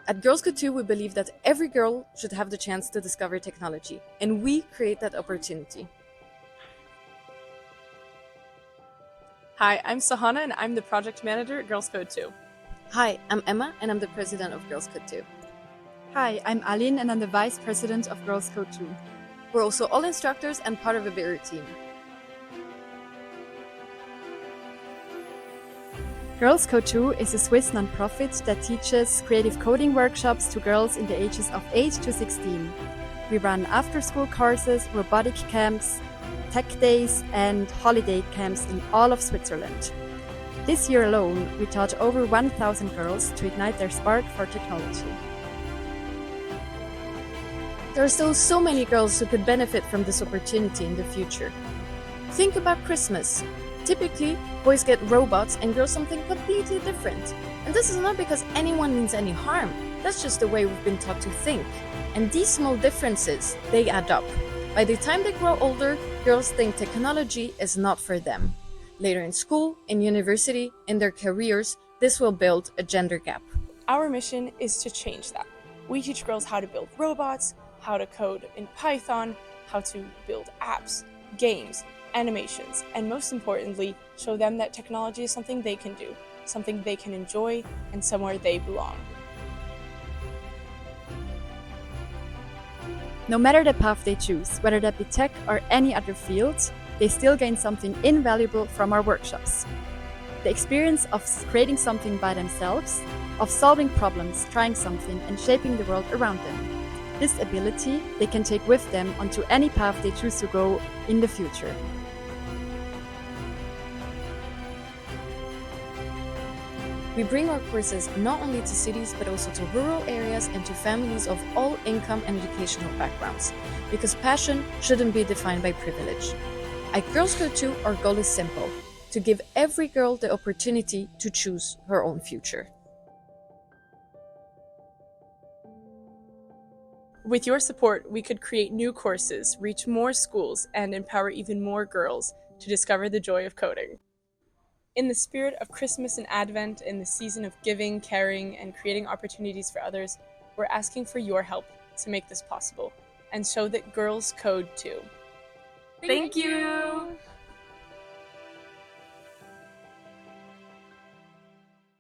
At GirlsCodeToo, we believe that every girl should have the chance to discover technology, and we create that opportunity. Hi, I'm Sahana and I'm the project manager at GirlsCodeToo. Hi, I'm Emma, and I'm the president of GirlsCodeToo. Hi, I'm Aline and I'm the Vice President of GirlsCodeToo. We're also all instructors and part of a bigger team. GirlsCodeToo is a Swiss nonprofit that teaches creative coding workshops to girls in the ages of 8 to 16. We run after-school courses, robotic camps, tech days, and holiday camps in all of Switzerland. This year alone, we taught over 1,000 girls to ignite their spark for technology. There are still so many girls who could benefit from this opportunity in the future. Think about Christmas. Typically, boys get robots and girls something completely different. And this is not because anyone means any harm. That's just the way we've been taught to think. And these small differences, they add up. By the time they grow older, girls think technology is not for them. Later in school, in university, in their careers, this will build a gender gap. Our mission is to change that. We teach girls how to build robots, how to code in Python, how to build apps, games, animations, and most importantly, show them that technology is something they can do, something they can enjoy, and somewhere they belong. No matter the path they choose, whether that be tech or any other field, they still gain something invaluable from our workshops. The experience of creating something by themselves, of solving problems, trying something, and shaping the world around them. This ability they can take with them onto any path they choose to go in the future. We bring our courses not only to cities but also to rural areas and to families of all income and educational backgrounds, because passion shouldn't be defined by privilege. At GirlsCodeToo, our goal is simple: to give every girl the opportunity to choose her own future. With your support, we could create new courses, reach more schools, and empower even more girls to discover the joy of coding. In the spirit of Christmas and Advent, in the season of giving, caring, and creating opportunities for others, we're asking for your help to make this possible and show that girls code too. Thank you!